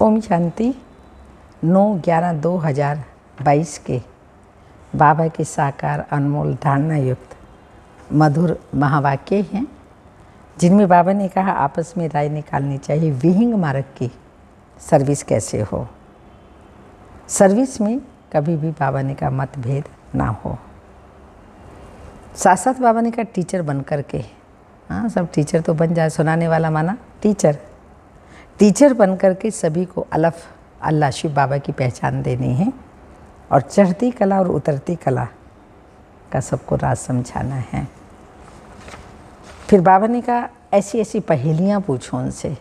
ओम शांति। 9/11/2022 के बाबा के साकार अनमोल धारणा युक्त मधुर महावाक्य हैं, जिनमें बाबा ने कहा आपस में राय निकालनी चाहिए विहिंग मार्ग की सर्विस कैसे हो। सर्विस में कभी भी बाबा ने कहा मतभेद ना हो। साथ साथ बाबा ने कहा टीचर बन कर के, हाँ सब टीचर तो बन जाए, सुनाने वाला माना टीचर बन कर के सभी को अलफ अल्लाह शिव बाबा की पहचान देनी है और चढ़ती कला और उतरती कला का सबको राज समझाना है। फिर बाबा ने कहा ऐसी ऐसी पहेलियाँ पूछो उनसे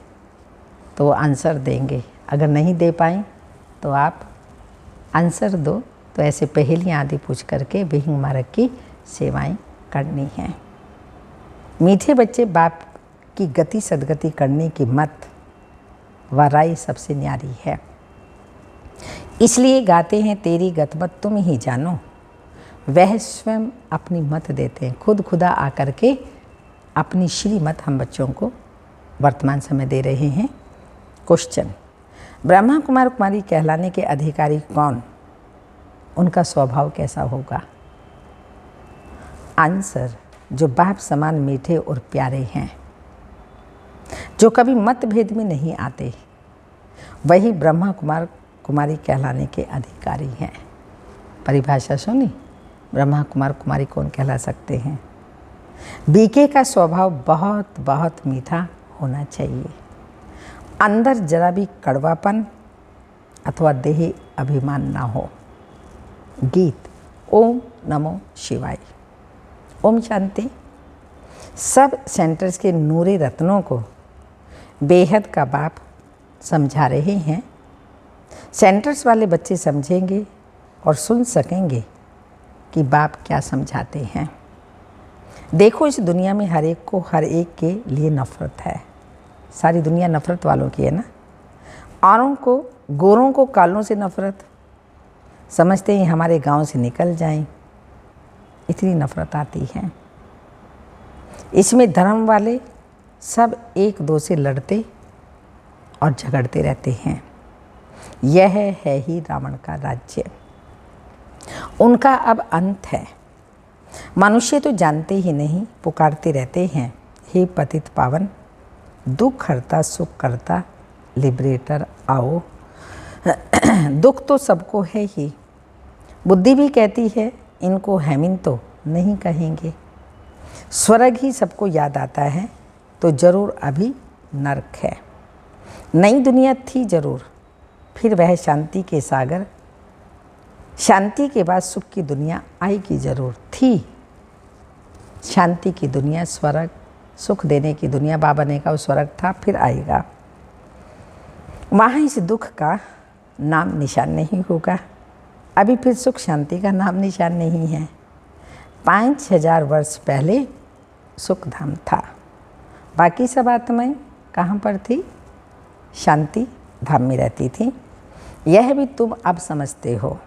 तो वो आंसर देंगे, अगर नहीं दे पाएँ तो आप आंसर दो। तो ऐसे पहेलियाँ आदि पूछ करके विहिंग मार्ग की सेवाएं करनी हैं। मीठे बच्चे बाप की गति सदगति करने की मत व राय सबसे न्यारी है, इसलिए गाते हैं तेरी गतमत तुम ही जानो। वह स्वयं अपनी मत देते हैं, खुद खुदा आकर के अपनी श्रीमत हम बच्चों को वर्तमान समय दे रहे हैं। क्वेश्चन, ब्रह्मा कुमार कुमारी कहलाने के अधिकारी कौन, उनका स्वभाव कैसा होगा? आंसर, जो बाप समान मीठे और प्यारे हैं, जो कभी मतभेद में नहीं आते, वही ब्रह्मा कुमार कुमारी कहलाने के अधिकारी हैं। परिभाषा सुनी, ब्रह्मा कुमार कुमारी कौन कहला सकते हैं? बीके का स्वभाव बहुत बहुत मीठा होना चाहिए, अंदर जरा भी कड़वापन अथवा देही अभिमान ना हो। गीत ओम नमो शिवाय। ओम शांति। सब सेंटर्स के नूरे रत्नों को बेहद का बाप समझा रहे हैं। सेंटर्स वाले बच्चे समझेंगे और सुन सकेंगे कि बाप क्या समझाते हैं। देखो इस दुनिया में हर एक को हर एक के लिए नफ़रत है। सारी दुनिया नफ़रत वालों की है ना। औरों को, गोरों को कालों से नफ़रत, समझते हैं हमारे गांव से निकल जाएं, इतनी नफ़रत आती है। इसमें धर्म वाले सब एक दो से लड़ते और झगड़ते रहते हैं। यह है ही रावण का राज्य, उनका अब अंत है। मनुष्य तो जानते ही नहीं, पुकारते रहते हैं हे पतित पावन, दुख हरता सुख करता लिबरेटर आओ। दुख तो सबको है ही, बुद्धि भी कहती है इनको हैमिन तो नहीं कहेंगे। स्वर्ग ही सबको याद आता है तो जरूर अभी नरक है। नई दुनिया थी जरूर, फिर वह शांति के सागर, शांति के बाद सुख की दुनिया आएगी जरूर। थी शांति की दुनिया, स्वर्ग सुख देने की दुनिया, बाबा ने कहा स्वर्ग था फिर आएगा। वहाँ इस दुख का नाम निशान नहीं होगा। अभी फिर सुख शांति का नाम निशान नहीं है। 5000 वर्ष पहले सुख धाम था, बाकी सब आत्माएं कहाँ पर थी? शांति धाम में रहती थी। यह भी तुम अब समझते हो,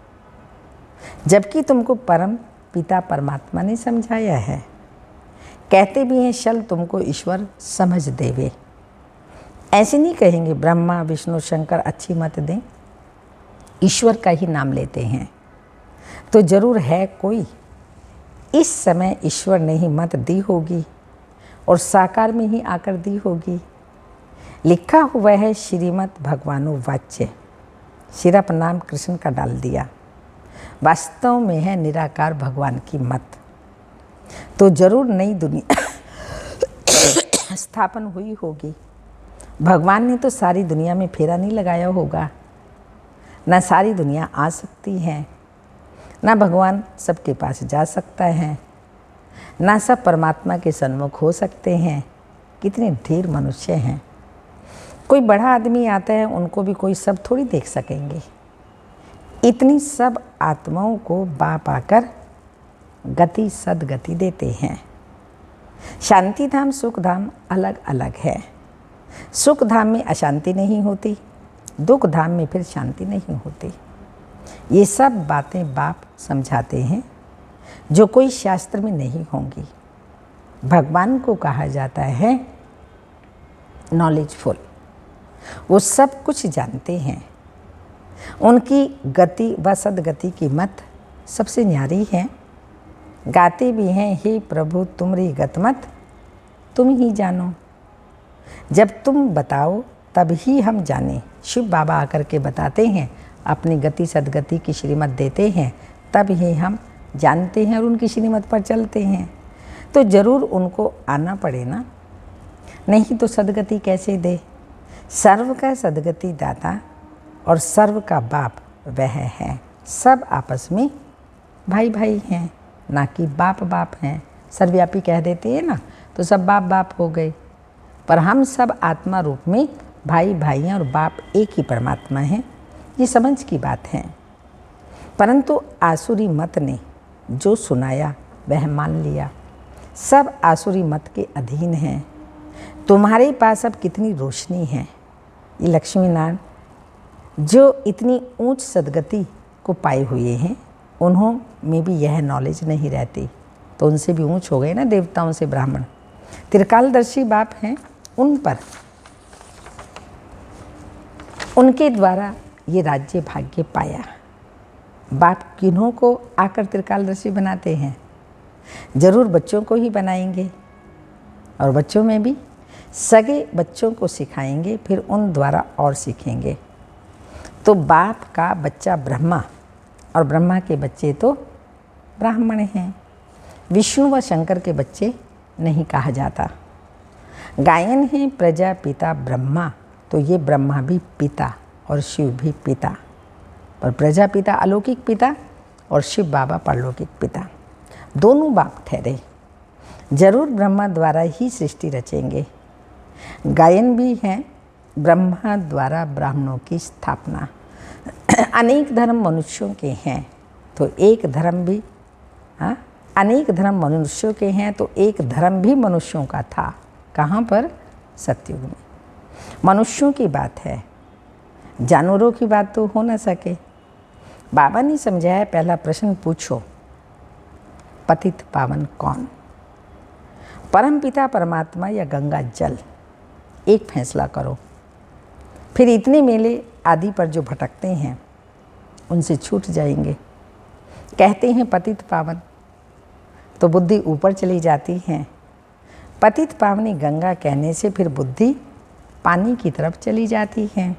जबकि तुमको परम पिता परमात्मा ने समझाया है। कहते भी हैं शल तुमको ईश्वर समझ देवे। ऐसे नहीं कहेंगे ब्रह्मा विष्णु शंकर अच्छी मत दें, ईश्वर का ही नाम लेते हैं तो जरूर है कोई। इस समय ईश्वर ने ही मत दी होगी और साकार में ही आकर दी होगी। लिखा हुआ है श्रीमद् भगवानो वाच्य, सिर्फ नाम कृष्ण का डाल दिया। वास्तव में है निराकार भगवान की मत। तो जरूर नई दुनिया स्थापन हुई होगी। भगवान ने तो सारी दुनिया में फेरा नहीं लगाया होगा, ना सारी दुनिया आ सकती है, ना भगवान सबके पास जा सकता है, ना सब परमात्मा के सन्मुख हो सकते हैं। कितने ढेर मनुष्य हैं। कोई बड़ा आदमी आता है, उनको भी कोई सब थोड़ी देख सकेंगे। इतनी सब आत्माओं को बाप आकर गति सदगति देते हैं। शांति धाम सुख धाम अलग अलग है। सुख धाम में अशांति नहीं होती, दुख धाम में फिर शांति नहीं होती। ये सब बातें बाप समझाते हैं जो कोई शास्त्र में नहीं होंगी। भगवान को कहा जाता है नॉलेजफुल। वो सब कुछ जानते हैं। उनकी गति व सदगति की मत सबसे न्यारी है। गाते भी हैं, हे प्रभु तुमरी गतमत तुम ही जानो। जब तुम बताओ तब ही हम जाने। शिव बाबा आकर के बताते हैं, अपनी गति सदगति की श्रीमत देते हैं, तब ही हम जानते हैं और उनकी श्रीमत पर चलते हैं। तो ज़रूर उनको आना पड़े ना, नहीं तो सदगति कैसे दे। सर्व का सदगति दाता और सर्व का बाप वह है। सब आपस में भाई भाई हैं, ना कि बाप बाप हैं। सर्वव्यापी कह देते हैं ना, तो सब बाप बाप हो गए। पर हम सब आत्मा रूप में भाई भाई हैं और बाप एक ही परमात्मा है। ये समझ की बात है। परंतु आसुरी मत ने जो सुनाया वह मान लिया। सब आसुरी मत के अधीन हैं। तुम्हारे पास अब कितनी रोशनी है। ये लक्ष्मी नारायण जो इतनी ऊंच सदगति को पाए हुए हैं, उन्हों में भी यह नॉलेज नहीं रहती, तो उनसे भी ऊंच हो गए ना, देवताओं से ब्राह्मण। त्रिकालदर्शी बाप हैं, उन पर उनके द्वारा ये राज्य भाग्य पाया। बाप किन्हों को आकर त्रिकालदर्शी बनाते हैं? जरूर बच्चों को ही बनाएंगे, और बच्चों में भी सगे बच्चों को सिखाएंगे, फिर उन द्वारा और सीखेंगे। तो बाप का बच्चा ब्रह्मा और ब्रह्मा के बच्चे तो ब्राह्मण हैं। विष्णु व शंकर के बच्चे नहीं कहा जाता। गायन है प्रजापिता ब्रह्मा, तो ये ब्रह्मा भी पिता और शिव भी पिता। पर प्रजापिता अलौकिक पिता और शिव बाबा परलौकिक पिता, दोनों बाप ठहरे। जरूर ब्रह्मा द्वारा ही सृष्टि रचेंगे। गायन भी है ब्रह्मा द्वारा ब्राह्मणों की स्थापना। अनेक धर्म मनुष्यों के हैं तो एक धर्म भी अनेक धर्म मनुष्यों के हैं तो एक धर्म भी मनुष्यों का था। कहाँ पर? सतयुग में। मनुष्यों की बात है, जानवरों की बात तो हो ना सके। बाबा ने समझाया, पहला प्रश्न पूछो, पतित पावन कौन? परमपिता परमात्मा या गंगा जल? एक फैसला करो। फिर इतने मेले आदि पर जो भटकते हैं उनसे छूट जाएंगे। कहते हैं पतित पावन, तो बुद्धि ऊपर चली जाती है। पतित पावनी गंगा कहने से फिर बुद्धि पानी की तरफ चली जाती है।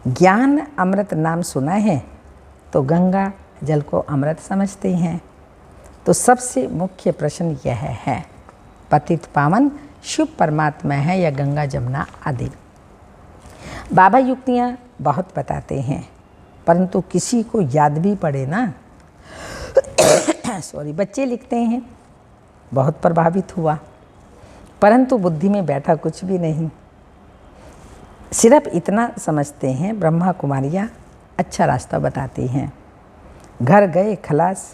ज्ञान अमृत नाम सुना है तो गंगा जल को अमृत समझते हैं। तो सबसे मुख्य प्रश्न यह है, पतित पावन शिव परमात्मा है या गंगा जमुना आदि? बाबा युक्तियाँ बहुत बताते हैं, परंतु किसी को याद भी पड़े ना। बच्चे लिखते हैं, बहुत प्रभावित हुआ, परंतु बुद्धि में बैठा कुछ भी नहीं। सिर्फ इतना समझते हैं, ब्रह्मा कुमारियाँ अच्छा रास्ता बताती हैं, घर गए खलास।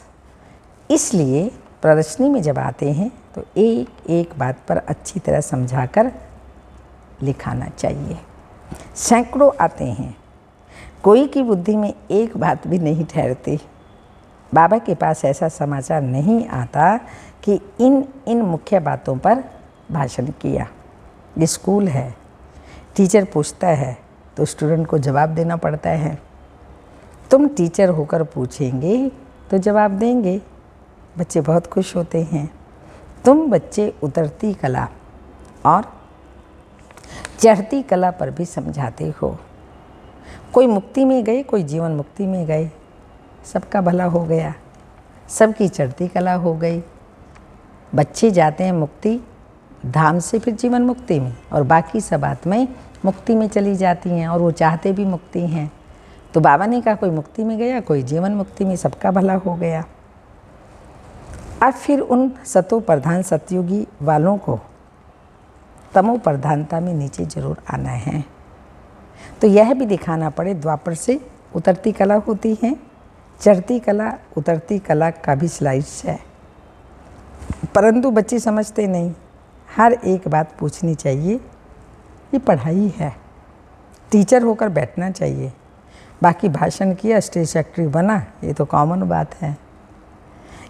इसलिए प्रदर्शनी में जब आते हैं तो एक एक बात पर अच्छी तरह समझाकर लिखाना चाहिए। सैकड़ों आते हैं, कोई की बुद्धि में एक बात भी नहीं ठहरती। बाबा के पास ऐसा समाचार नहीं आता कि इन मुख्य बातों पर भाषण किया। ये स्कूल है, टीचर पूछता है तो स्टूडेंट को जवाब देना पड़ता है। तुम टीचर होकर पूछेंगे तो जवाब देंगे, बच्चे बहुत खुश होते हैं। तुम बच्चे उतरती कला और चढ़ती कला पर भी समझाते हो। कोई मुक्ति में गए, कोई जीवन मुक्ति में गए, सबका भला हो गया, सबकी चढ़ती कला हो गई। बच्चे जाते हैं मुक्ति धाम से फिर जीवन मुक्ति में, और बाकी सब आत्माएं मुक्ति में चली जाती हैं और वो चाहते भी मुक्ति हैं। तो बाबा ने कहा कोई मुक्ति में गया, कोई जीवन मुक्ति में, सबका भला हो गया। अब फिर उन सतो प्रधान सतयुगी वालों को तमो प्रधानता में नीचे जरूर आना है। तो यह भी दिखाना पड़े, द्वापर से उतरती कला होती है, चढ़ती कला, उतरती कला का भी स्लाइड्स है। परंतु बच्चे समझते नहीं। हर एक बात पूछनी चाहिए, ये पढ़ाई है, टीचर होकर बैठना चाहिए। बाकी भाषण किया, स्टेज सेक्रेटरी बना, ये तो कॉमन बात है।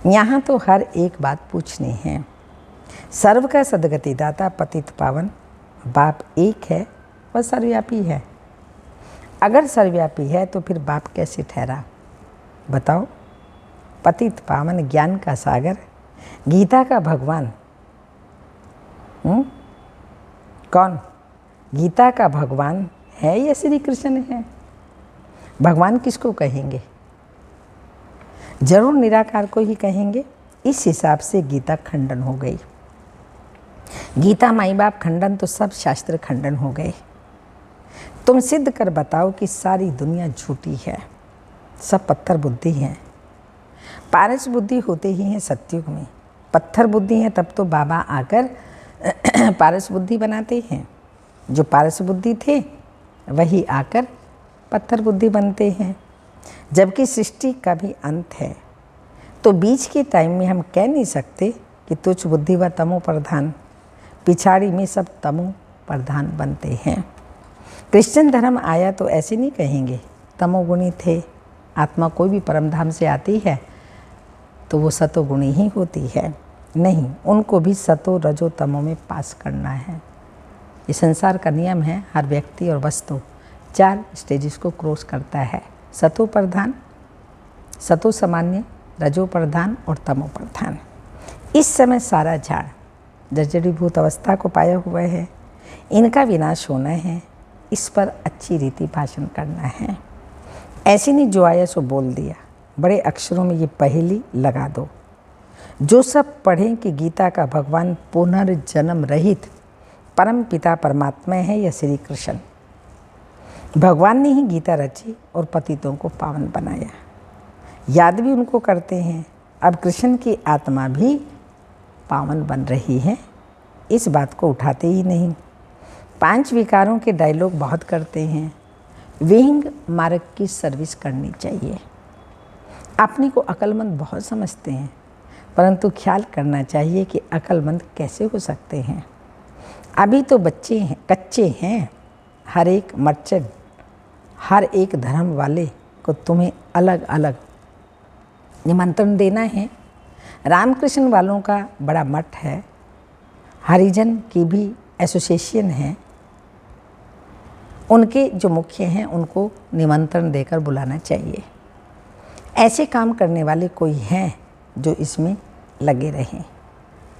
यहाँ तो हर एक बात पूछनी है। सर्व का सदगति दाता पतित पावन बाप एक है, वह सर्वव्यापी है। अगर सर्वव्यापी है तो फिर बाप कैसे ठहरा? बताओ। पतित पावन ज्ञान का सागर, गीता का भगवान कौन? गीता का भगवान है या श्री कृष्ण है? भगवान किसको कहेंगे? जरूर निराकार को ही कहेंगे। इस हिसाब से गीता खंडन हो गई। गीता माई बाप खंडन तो सब शास्त्र खंडन हो गए। तुम सिद्ध कर बताओ कि सारी दुनिया झूठी है, सब पत्थर बुद्धि हैं। पारस बुद्धि होते ही हैं सतयुग में, पत्थर बुद्धि है तब तो बाबा आकर पारस बुद्धि बनाते हैं। जो पारस बुद्धि थे वही आकर पत्थर बुद्धि बनते हैं। जबकि सृष्टि का भी अंत है, तो बीच के टाइम में हम कह नहीं सकते कि तुच्छ बुद्धि व तमो प्रधान, पिछाड़ी में सब तमो प्रधान बनते हैं। क्रिश्चियन धर्म आया तो ऐसे नहीं कहेंगे तमोगुणी थे। आत्मा कोई भी परमधाम से आती है तो वो सतोगुणी ही होती है। नहीं, उनको भी सतो रजो तमो में पास करना है। ये संसार का नियम है। हर व्यक्ति और वस्तु 4 स्टेजेस को क्रॉस करता है। सतो प्रधान, सतो सामान्य, रजो प्रधान और तमो प्रधान। इस समय सारा झाड़ जर्जरीभूत अवस्था को पाया हुआ है। इनका विनाश होना है। इस पर अच्छी रीति भाषण करना है। ऐसे नहीं जो आया सो बोल दिया। बड़े अक्षरों में ये पहेली लगा दो। जो सब पढ़ें कि गीता का भगवान पुनर्जन्म रहित परम पिता परमात्मा है या श्री कृष्ण। भगवान ने ही गीता रची और पतितों को पावन बनाया। याद भी उनको करते हैं। अब कृष्ण की आत्मा भी पावन बन रही है, इस बात को उठाते ही नहीं। 5 विकारों के डायलॉग बहुत करते हैं। विहिंग मार्ग की सर्विस करनी चाहिए। अपनी को अक्लमंद बहुत समझते हैं, परंतु ख्याल करना चाहिए कि अक्लमंद कैसे हो सकते हैं। अभी तो बच्चे हैं, कच्चे हैं। हर एक मर्चेंट, हर एक धर्म वाले को तुम्हें अलग अलग निमंत्रण देना है। रामकृष्ण वालों का बड़ा मठ है, हरिजन की भी एसोसिएशन है। उनके जो मुख्य हैं उनको निमंत्रण देकर बुलाना चाहिए। ऐसे काम करने वाले कोई हैं जो इसमें लगे रहें।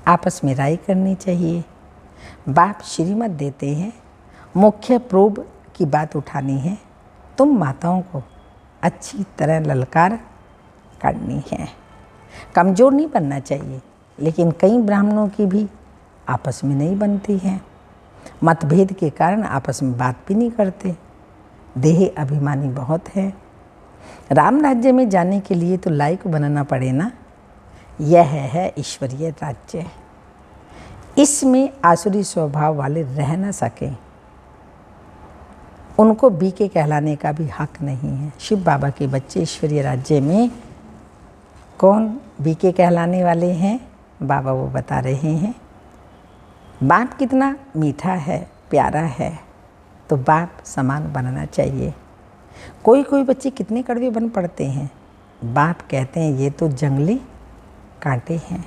आपस में राय करनी चाहिए। बाप श्रीमत देते हैं, मुख्य प्रोब की बात उठानी है। तुम माताओं को अच्छी तरह ललकार करनी है। कमज़ोर नहीं बनना चाहिए, लेकिन कई ब्राह्मणों की भी आपस में नहीं बनती हैं। मतभेद के कारण आपस में बात भी नहीं करते। देह अभिमानी बहुत है। राम राज्य में जाने के लिए तो लायक बनना पड़े ना। यह है ईश्वरीय राज्य। इसमें आसुरी स्वभाव वाले रह न सकें, उनको बीके कहलाने का भी हक नहीं है। शिव बाबा के बच्चे ईश्वरीय राज्य में कौन बीके कहलाने वाले हैं, बाबा वो बता रहे हैं। बाप कितना मीठा है, प्यारा है, तो बाप समान बनना चाहिए। कोई कोई बच्चे कितने कड़वे बन पड़ते हैं। बाप कहते हैं ये तो जंगली कांटे हैं।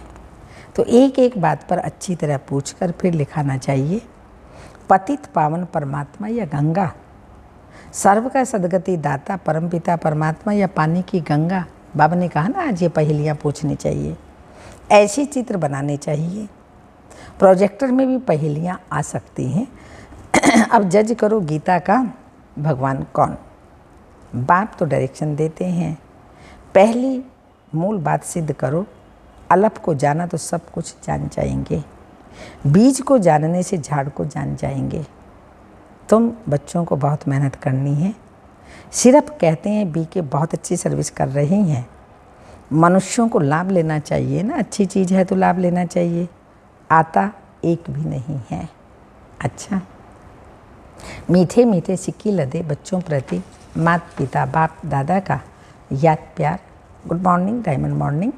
तो एक एक बात पर अच्छी तरह पूछकर फिर लिखाना चाहिए। पतित पावन परमात्मा या गंगा, सर्व का सदगति दाता परमपिता परमात्मा या पानी की गंगा। बाबा ने कहा ना आज ये पहेलियाँ पूछनी चाहिए, ऐसे चित्र बनाने चाहिए। प्रोजेक्टर में भी पहेलियाँ आ सकती हैं। अब जज करो गीता का भगवान कौन। बाप तो डायरेक्शन देते हैं। पहली मूल बात सिद्ध करो। अलप को जाना तो सब कुछ जान जाएंगे। बीज को जानने से झाड़ को जान जाएंगे। तुम बच्चों को बहुत मेहनत करनी है। सिर्फ कहते हैं बीके बहुत अच्छी सर्विस कर रही हैं। मनुष्यों को लाभ लेना चाहिए ना, अच्छी चीज़ है तो लाभ लेना चाहिए। आता एक भी नहीं है। अच्छा, मीठे मीठे सिक्की लदे बच्चों प्रति माता पिता बाप दादा का याद प्यार। Good morning, diamond morning.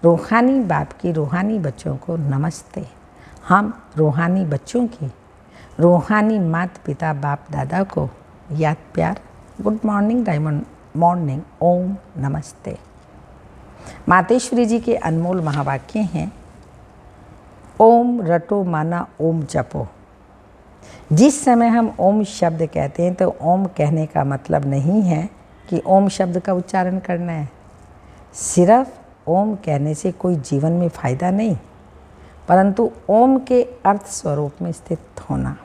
रूहानी बाप की रूहानी बच्चों को नमस्ते। हम रूहानी बच्चों की रूहानी माता पिता बाप दादा को याद प्यार। Good morning, diamond morning. ओम नमस्ते। मातेश्वरी जी के अनमोल महावाक्य हैं। ओम रटो माना ओम जपो। जिस समय हम ओम शब्द कहते हैं तो ओम कहने का मतलब नहीं है कि ओम शब्द का उच्चारण करना है। सिर्फ ओम कहने से कोई जीवन में फ़ायदा नहीं, परंतु ओम के अर्थ स्वरूप में स्थित होना।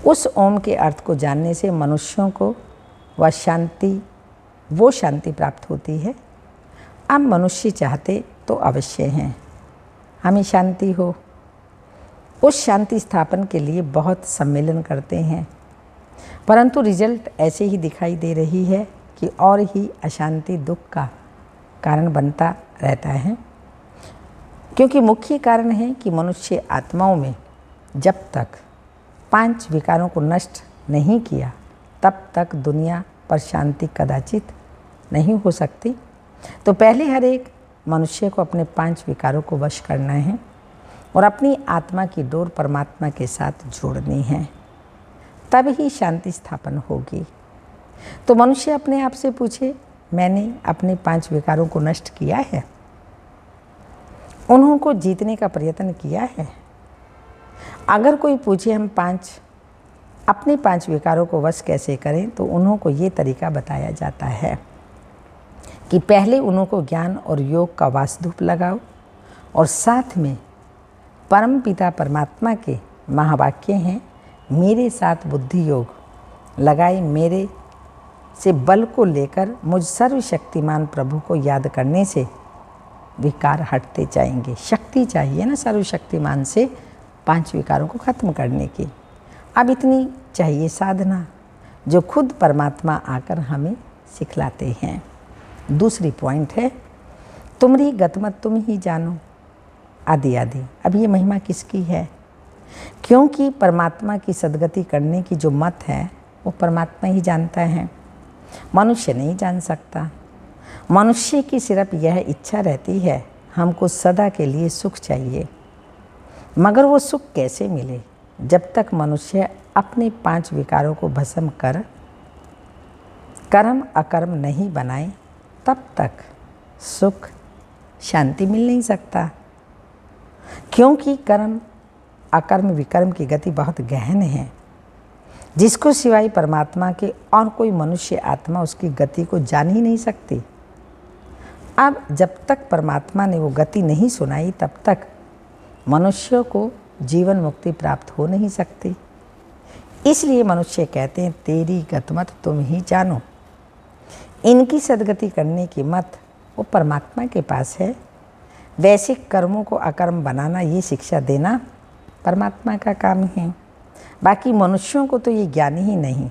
उस ओम के अर्थ को जानने से मनुष्यों को वो शांति प्राप्त होती है। अब मनुष्य चाहते तो अवश्य हैं हमें शांति हो। उस शांति स्थापन के लिए बहुत सम्मेलन करते हैं, परंतु रिजल्ट ऐसे ही दिखाई दे रही है कि और ही अशांति दुख का कारण बनता रहता है। क्योंकि मुख्य कारण है कि मनुष्य आत्माओं में जब तक 5 विकारों को नष्ट नहीं किया तब तक दुनिया पर शांति कदाचित नहीं हो सकती। तो पहले हर एक मनुष्य को अपने 5 विकारों को वश करना है और अपनी आत्मा की डोर परमात्मा के साथ जोड़नी है, तब ही शांति स्थापन होगी। तो मनुष्य अपने आप से पूछे, मैंने अपने 5 विकारों को नष्ट किया है? उन्हों जीतने का प्रयत्न किया है? अगर कोई पूछे हम अपने 5 विकारों को वश कैसे करें, तो उन्हों को ये तरीका बताया जाता है कि पहले उन्हों को ज्ञान और योग का वासधूप लगाओ और साथ में परम पिता परमात्मा के महावाक्य हैं, मेरे साथ बुद्धि योग लगाए, मेरे से बल को लेकर मुझ सर्वशक्तिमान प्रभु को याद करने से विकार हटते जाएंगे। शक्ति चाहिए ना सर्वशक्तिमान से 5 विकारों को खत्म करने की। अब इतनी चाहिए साधना जो खुद परमात्मा आकर हमें सिखलाते हैं। दूसरी पॉइंट है, तुमरी गतमत तुम ही जानो, आदि आदि। अब ये महिमा किसकी है? क्योंकि परमात्मा की सद्गति करने की जो मत है वो परमात्मा ही जानता है, मनुष्य नहीं जान सकता। मनुष्य की सिर्फ यह इच्छा रहती है हमको सदा के लिए सुख चाहिए, मगर वो सुख कैसे मिले? जब तक मनुष्य अपने 5 विकारों को भस्म कर कर्म अकर्म नहीं बनाए तब तक सुख शांति मिल नहीं सकता। क्योंकि कर्म अकर्म विकर्म की गति बहुत गहन है, जिसको सिवाय परमात्मा के और कोई मनुष्य आत्मा उसकी गति को जान ही नहीं सकती। अब जब तक परमात्मा ने वो गति नहीं सुनाई तब तक मनुष्यों को जीवन मुक्ति प्राप्त हो नहीं सकती। इसलिए मनुष्य कहते हैं तेरी गतमत तुम ही जानो। इनकी सद्गति करने की मत वो परमात्मा के पास है। वैसे कर्मों को अकर्म बनाना, ये शिक्षा देना परमात्मा का काम है। बाकी मनुष्यों को तो ये ज्ञान ही नहीं,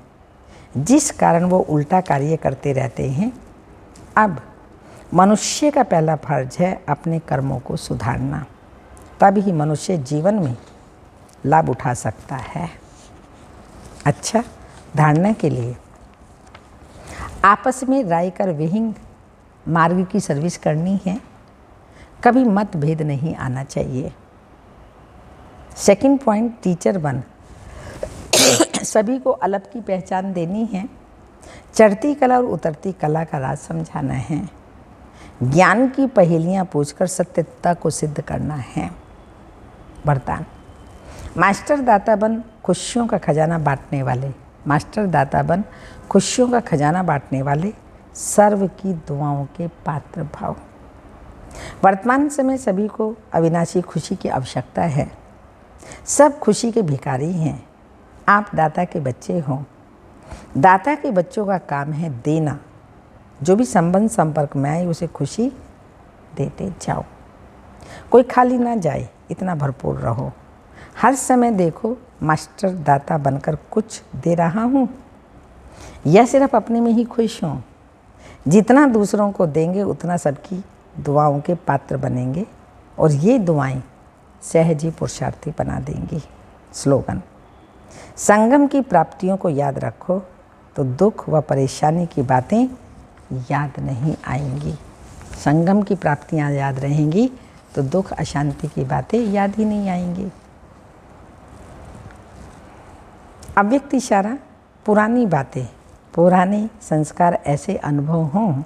जिस कारण वो उल्टा कार्य करते रहते हैं। अब मनुष्य का पहला फर्ज है अपने कर्मों को सुधारना, तभी ही मनुष्य जीवन में लाभ उठा सकता है। अच्छा, धारणा के लिए आपस में राय कर विहिंग मार्ग की सर्विस करनी है। कभी मतभेद नहीं आना चाहिए। सेकंड पॉइंट, टीचर बन सभी को अलग की पहचान देनी है। चढ़ती कला और उतरती कला का राज समझाना है। ज्ञान की पहेलियां पूछकर सत्यता को सिद्ध करना है। वरदान, मास्टर दाता बन खुशियों का खजाना बांटने वाले, मास्टर दाता बन खुशियों का खजाना बांटने वाले, सर्व की दुआओं के पात्र भाव। वर्तमान समय सभी को अविनाशी खुशी की आवश्यकता है। सब खुशी के भिखारी हैं। आप दाता के बच्चे हो। दाता के बच्चों का काम है देना। जो भी संबंध संपर्क में आए उसे खुशी देते जाओ। कोई खाली ना जाए, इतना भरपूर रहो। हर समय देखो मास्टर दाता बनकर कुछ दे रहा हूँ या सिर्फ अपने में ही खुश हूँ। जितना दूसरों को देंगे उतना सबकी दुआओं के पात्र बनेंगे और ये दुआएं सहज ही पुरुषार्थी बना देंगी। स्लोगन, संगम की प्राप्तियों को याद रखो तो दुख व परेशानी की बातें याद नहीं आएंगी। संगम की प्राप्तियां याद रहेंगी तो दुख अशांति की बातें याद ही नहीं आएंगी। अव्यक्त इशारा, पुरानी बातें, पुराने संस्कार ऐसे अनुभव हों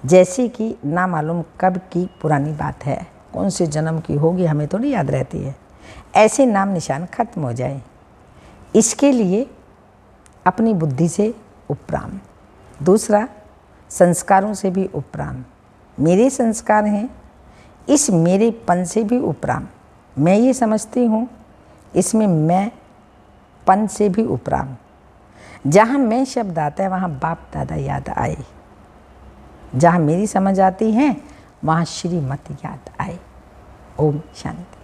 जैसे कि ना मालूम कब की पुरानी बात है, कौन से जन्म की होगी हमें तो नहीं याद रहती है। ऐसे नाम निशान खत्म हो जाए। इसके लिए अपनी बुद्धि से उपराम, दूसरा संस्कारों से भी उपराम, मेरे संस्कार हैं इस मेरेपन से भी उपराम, मैं ये समझती हूँ इसमें मैं पन से भी उपराम। जहाँ मैं शब्द आता है वहाँ बाप दादा याद आए, जहाँ मेरी समझ आती है वहाँ श्रीमत याद आए। ओम शांति।